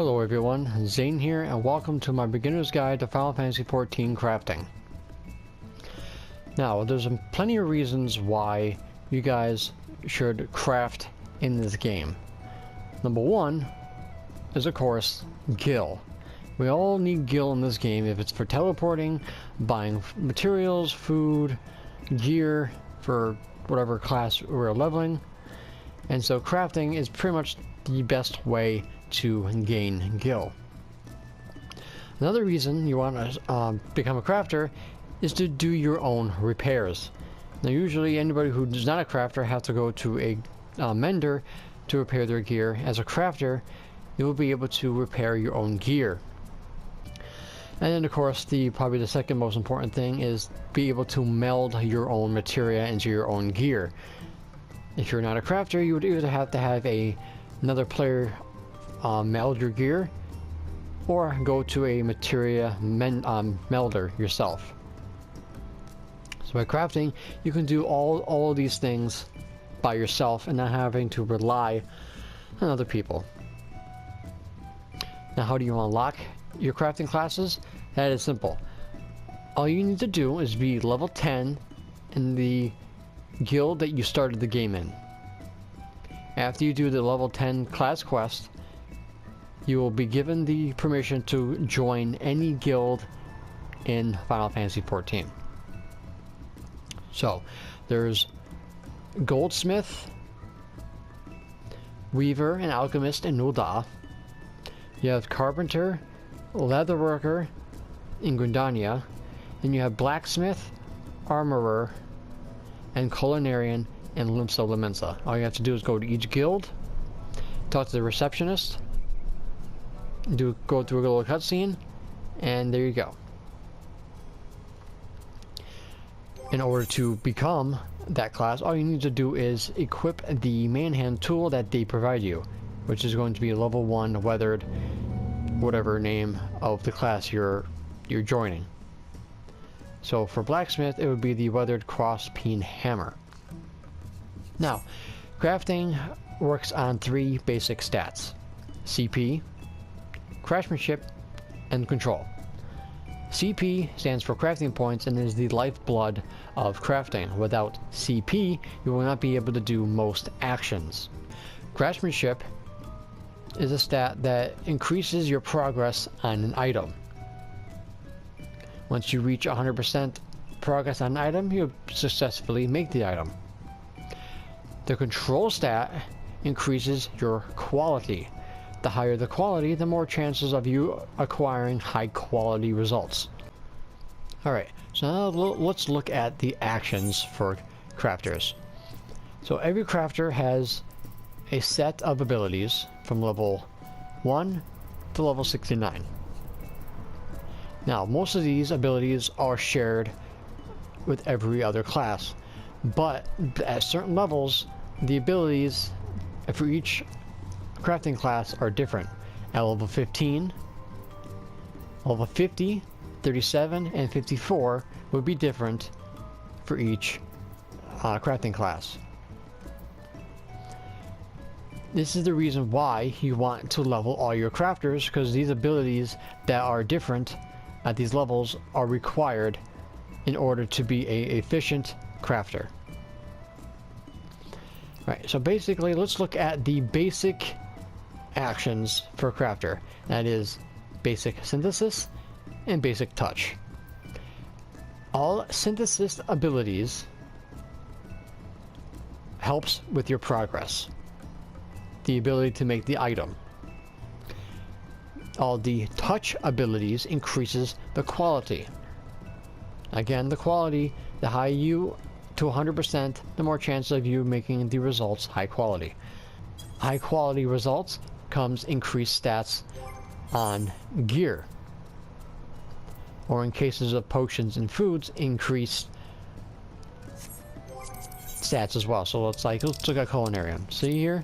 Hello everyone, Zane here, and welcome to my beginner's guide to Final Fantasy XIV crafting. Now, there's plenty of reasons why you guys should craft in this game. Number one is, of course, gil. We all need gil in this game if it's for teleporting, buying materials, food, gear for whatever class we're leveling. And so crafting is pretty much the best way to gain gil. Another reason you want to become a crafter is to do your own repairs. Now usually anybody who is not a crafter has to go to a mender to repair their gear. As a crafter, you will be able to repair your own gear. And then of course probably the second most important thing is be able to meld your own materia into your own gear. If you're not a crafter, you would either have to have another player meld your gear, or go to a materia melder yourself. So by crafting, you can do all of these things by yourself and not having to rely on other people. Now, how do you unlock your crafting classes? That is simple. All you need to do is be level 10 in the guild that you started the game in. After you do the level 10 class quest, you will be given the permission to join any guild in Final Fantasy XIV. So, there's Goldsmith, Weaver, and Alchemist in Ul'dah. You have Carpenter, Leatherworker in Gridania. Then you have Blacksmith, Armorer, and Culinarian in Limsa Lominsa. All you have to do is go to each guild, talk to the receptionist, go through a little cutscene, and there you go. In order to become that class, all you need to do is equip the manhand tool that they provide you, which is going to be a level 1 weathered, whatever name of the class you're joining. So for Blacksmith, it would be the weathered cross-peen hammer. Now, crafting works on 3 basic stats: CP, craftsmanship, and control. CP stands for crafting points and is the lifeblood of crafting. Without CP, you will not be able to do most actions. Craftsmanship is a stat that increases your progress on an item. Once you reach 100% progress on an item, you successfully make the item. The control stat increases your quality. The higher the quality, the more chances of you acquiring high quality results. Alright, so now let's look at the actions for crafters. So every crafter has a set of abilities from level 1 to level 69. Now, most of these abilities are shared with every other class, but at certain levels, the abilities for each crafting class are different. At level 15, level 50, 37, and 54 would be different for each crafting class. This is the reason why you want to level all your crafters, because these abilities that are different at these levels are required in order to be an efficient crafter. Right, so basically let's look at the basic actions for a crafter. That is basic synthesis and basic touch. All synthesis abilities helps with your progress, the ability to make the item. All the touch abilities increases the quality. Again, the quality, the higher you to 100%, the more chance of you making the results high quality. High quality results comes increased stats on gear, or in cases of potions and foods, increased stats as well. So let's look at Culinarium. See here,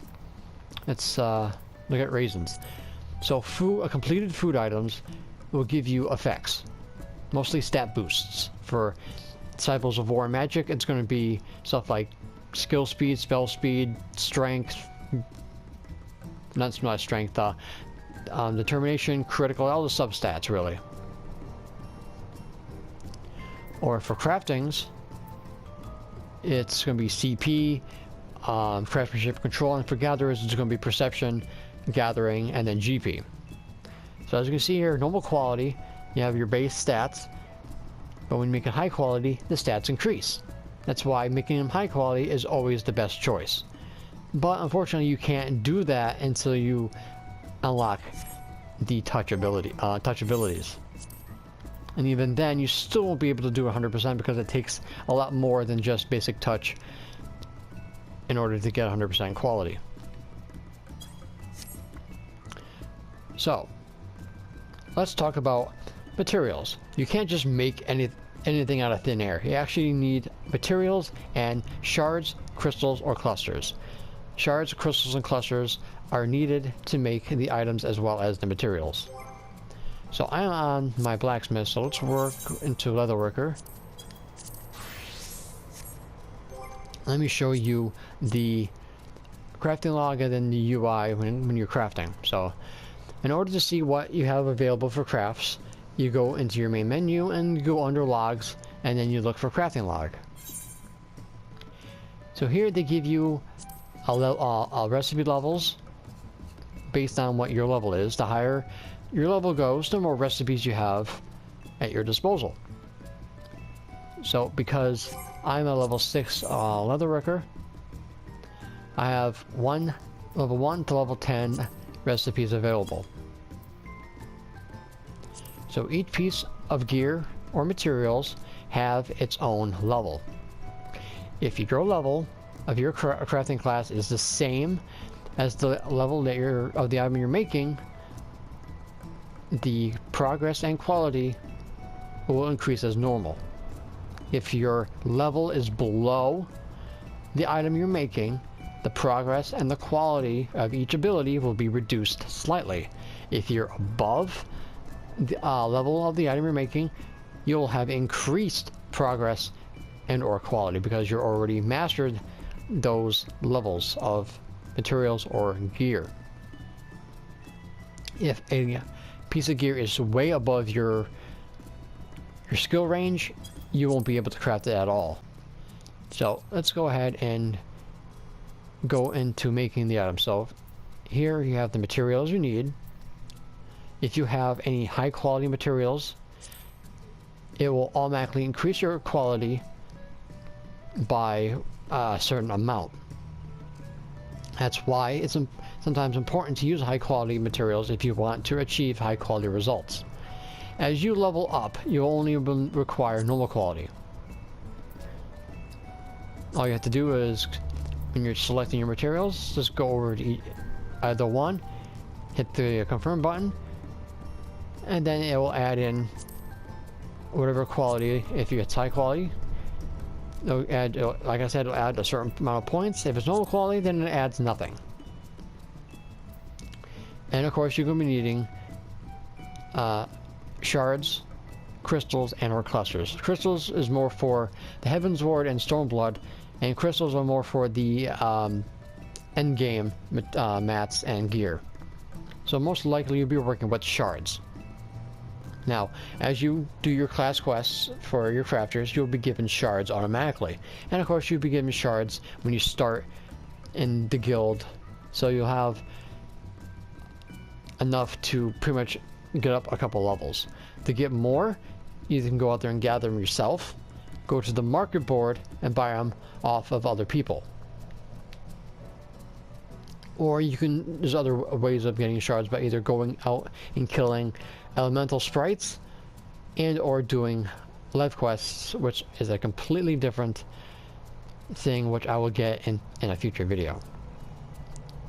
let's look at raisins. So completed food items will give you effects, mostly stat boosts. For Disciples of War and Magic, it's going to be stuff like skill speed, spell speed, strength, not strength, determination, critical, all the substats really. Or for craftings, it's going to be CP, craftsmanship, control, and for gatherers it's going to be perception, gathering, and then GP. So as you can see here, normal quality, you have your base stats, but when you make it high quality, the stats increase. That's why making them high quality is always the best choice. But unfortunately, you can't do that until you unlock the touch abilities. And even then, you still won't be able to do 100% because it takes a lot more than just basic touch in order to get 100% quality. So, let's talk about materials. You can't just make anything out of thin air. You actually need materials and shards, crystals, or clusters. Shards, crystals, and clusters are needed to make the items as well as the materials. So I am on my blacksmith, so let's work into leatherworker. Let me show you the crafting log and then the UI when you're crafting. So in order to see what you have available for crafts, you go into your main menu and you go under logs, and then you look for crafting log. So here they give you a recipe levels based on what your level is. The higher your level goes, the more recipes you have at your disposal. So because I'm a level 6 leatherworker, I have level 1 to level 10 recipes available. So each piece of gear or materials have its own level. If your level of your crafting class is the same as the level that of the item you're making, the progress and quality will increase as normal. If your level is below the item you're making, the progress and the quality of each ability will be reduced slightly. If you're above the level of the item you're making, you'll have increased progress and or quality because you're already mastered those levels of materials or gear. If a piece of gear is way above your skill range, you won't be able to craft it at all. So let's go ahead and go into making the item. So here you have the materials you need. If you have any high quality materials, it will automatically increase your quality by a certain amount. That's why it's sometimes important to use high quality materials if you want to achieve high quality results. As you level up, you only require normal quality. All you have to do is, when you're selecting your materials, just go over to either one, hit the confirm button, and then it will add in whatever quality. If it's high quality, it'll add, like I said, it'll add a certain amount of points. If it's normal quality, then it adds nothing. And of course, you're going to be needing shards, crystals, and or clusters. Crystals is more for the Heaven's Ward and Stormblood, and crystals are more for the end game mats and gear. So most likely you'll be working with shards. Now, as you do your class quests for your crafters, you'll be given shards automatically. And of course, you'll be given shards when you start in the guild. So you'll have enough to pretty much get up a couple levels. To get more, you can go out there and gather them yourself, go to the market board and buy them off of other people. Or you can, there's other ways of getting shards by either going out and killing elemental sprites and or doing life quests, which is a completely different thing, which I will get in a future video.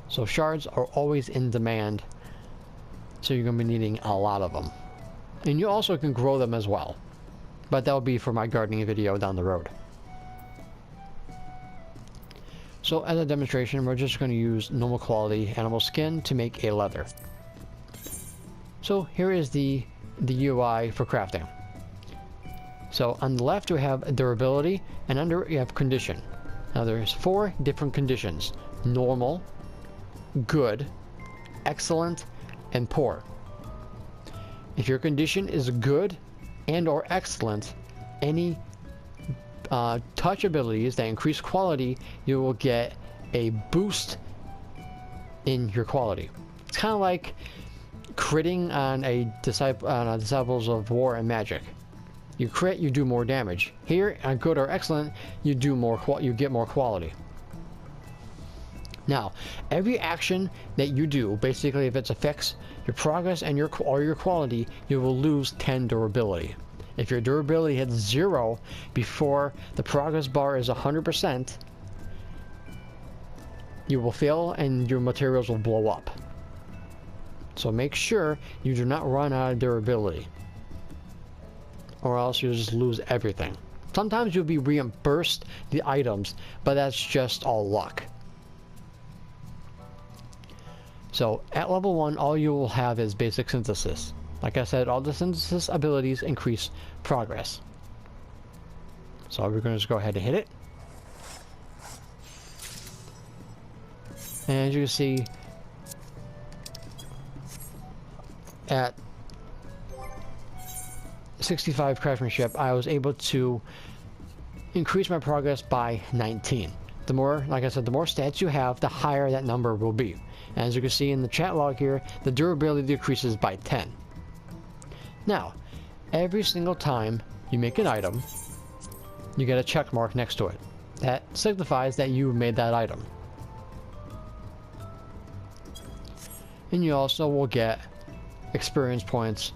So shards are always in demand, so you're going to be needing a lot of them. And you also can grow them as well, but that will be for my gardening video down the road. So as a demonstration, we're just going to use normal quality animal skin to make a leather. So here is the UI for crafting. So on the left we have durability, and under you have condition. Now there's 4 different conditions: normal, good, excellent, and poor. If your condition is good and or excellent, any touch abilities that increase quality, you will get a boost in your quality. It's kind of like critting on a Disciples of War and Magic. You crit, you do more damage. Here, on good or excellent, you do more. You get more quality. Now, every action that you do, basically, if it affects your progress and your quality, you will lose 10 durability. If your durability hits 0 before the progress bar is 100%, you will fail and your materials will blow up. So make sure you do not run out of durability, or else you'll just lose everything. Sometimes you'll be reimbursed the items, but that's just all luck. So at level 1, all you will have is basic synthesis. Like I said, all the synthesis abilities increase progress. So we're going to just go ahead and hit it. And as you can see, at 65 craftsmanship, I was able to increase my progress by 19. The more, like I said, the more stats you have, the higher that number will be. And as you can see in the chat log here, the durability decreases by 10. Now, every single time you make an item, you get a check mark next to it. That signifies that you made that item. And you also will get experience points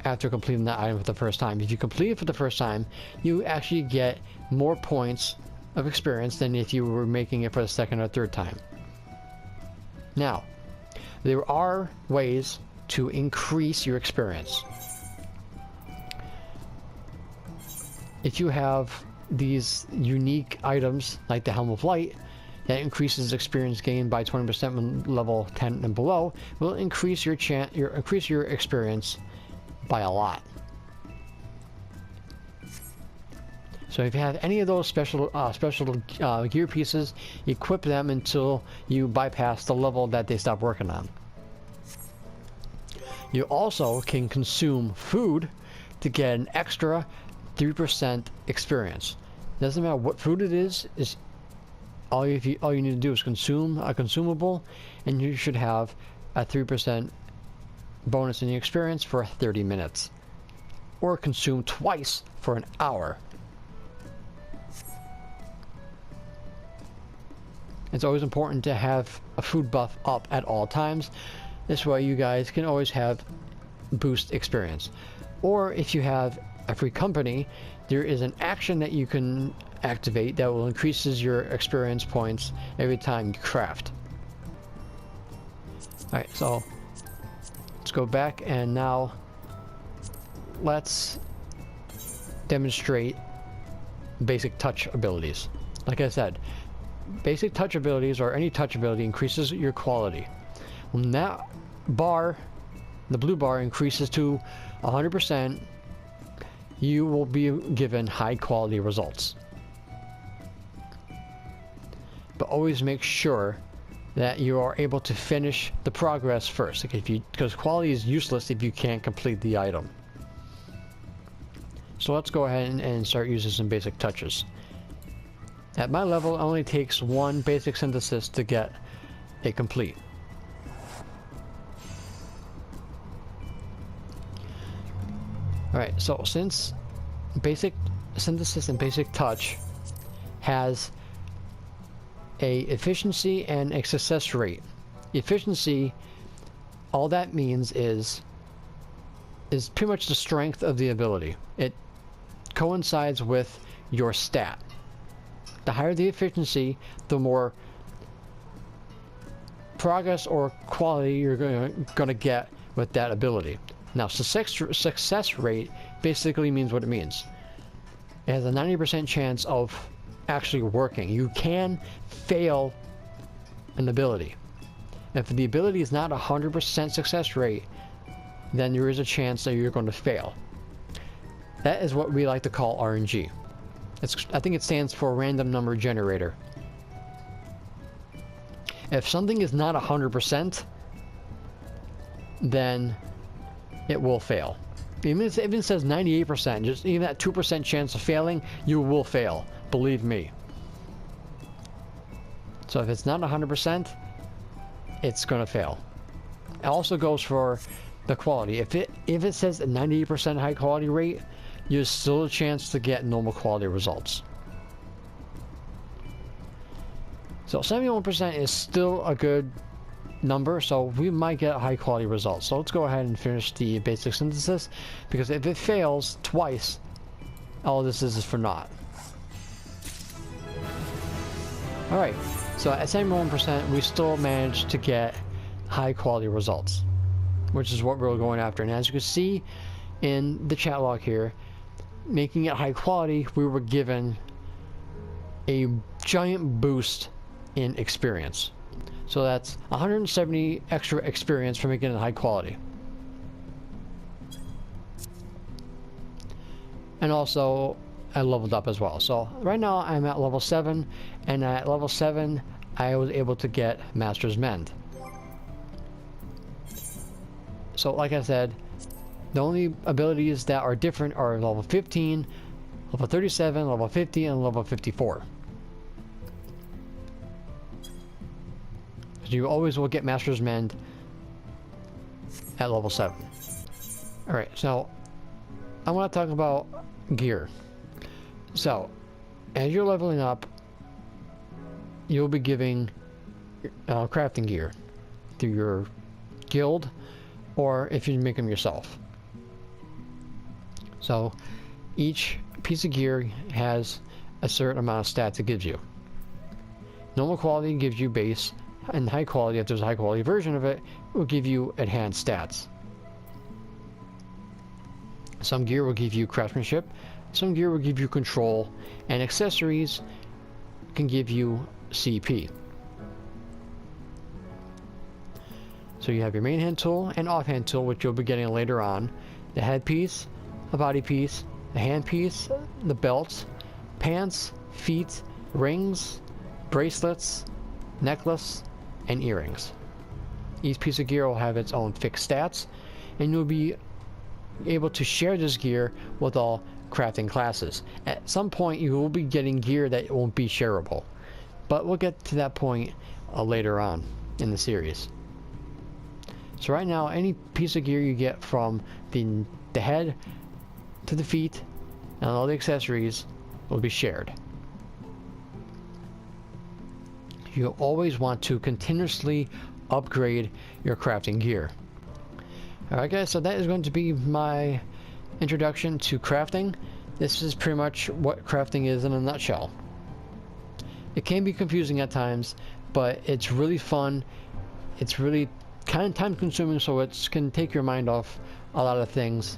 after completing that item for the first time. If you complete it for the first time, you actually get more points of experience than if you were making it for the second or third time. Now, there are ways to increase your experience. If you have these unique items like the Helm of Light that increases experience gained by 20% when level 10 and below, will increase your experience by a lot. So if you have any of those special gear pieces, equip them until you bypass the level that they stop working on. You also can consume food to get an extra 3% experience. Doesn't matter what food it is all you need to do is consume a consumable, and you should have a 3% bonus in the experience for 30 minutes. Or consume twice for an hour. It's always important to have a food buff up at all times. This way you guys can always have boost experience. Or if you have a free company, there is an action that you can activate that will increases your experience points every time you craft. Alright, so let's go back and now let's demonstrate basic touch abilities. Like I said, basic touch abilities, or any touch ability, increases your quality. When that bar, the blue bar, increases to 100%, you will be given high quality results. But always make sure that you are able to finish the progress first, because quality is useless if you can't complete the item. So let's go ahead and start using some basic touches. At my level, it only takes one basic synthesis to get it complete. Alright, so since basic synthesis and basic touch has a efficiency and a success rate. Efficiency, all that means is pretty much the strength of the ability. It coincides with your stat. The higher the efficiency, the more progress or quality you're going to get with that ability. Now, success rate basically means what it means. It has a 90% chance of actually working. You can fail an ability. If the ability is not 100% success rate, then there is a chance that you're going to fail. That is what we like to call RNG. I think it stands for random number generator. If something is not 100%, then it will fail. Even if it says 98%, just even that 2% chance of failing, you will fail. Believe me. So if it's not 100%, it's gonna fail. It also goes for the quality. If it says a 98% high quality rate, there's still a chance to get normal quality results. So 71% is still a good number, so we might get high quality results. So let's go ahead and finish the basic synthesis, because if it fails twice, all this is for naught. Alright, so at 71% we still managed to get high quality results, which is what we're going after. And as you can see in the chat log here, making it high quality, we were given a giant boost in experience. So that's 170 extra experience for making it high quality. And also, I leveled up as well. So right now I'm at level 7, and at level 7 I was able to get Master's Mend. So like I said, the only abilities that are different are level 15, level 37, level 50, and level 54. You always will get Master's Mend at level 7. Alright, so I want to talk about gear. So, as you're leveling up, you'll be giving crafting gear through your guild, or if you make them yourself. So, each piece of gear has a certain amount of stats it gives you. Normal quality gives you base, and high quality, if there's a high quality version of it, will give you enhanced stats. Some gear will give you craftsmanship, some gear will give you control, and accessories can give you CP. So you have your main hand tool and offhand tool, which you'll be getting later on, the headpiece, a body piece, the hand piece, the belts, pants, feet, rings, bracelets, necklace, and earrings. Each piece of gear will have its own fixed stats, and you'll be able to share this gear with all crafting classes. At some point you will be getting gear that won't be shareable, but we'll get to that point later on in the series. So right now, any piece of gear you get from the head to the feet and all the accessories will be shared. You always want to continuously upgrade your crafting gear. Alright guys, so that is going to be my introduction to crafting. This is pretty much what crafting is in a nutshell. It can be confusing at times, but it's really fun. It's really kind of time consuming, so it can take your mind off a lot of things.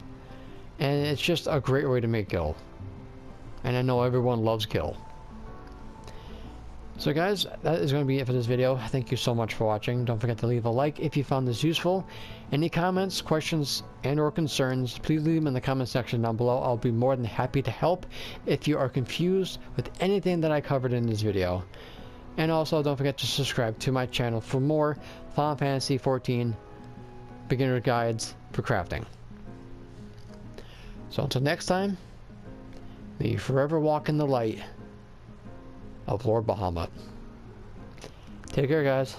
And it's just a great way to make gil. And I know everyone loves gil. So guys, that is going to be it for this video. Thank you so much for watching. Don't forget to leave a like if you found this useful. Any comments, questions, and or concerns, please leave them in the comment section down below. I'll be more than happy to help if you are confused with anything that I covered in this video. And also, don't forget to subscribe to my channel for more Final Fantasy XIV beginner guides for crafting. So until next time, may you forever walk in the light of Lord Bahamut. Take care, guys.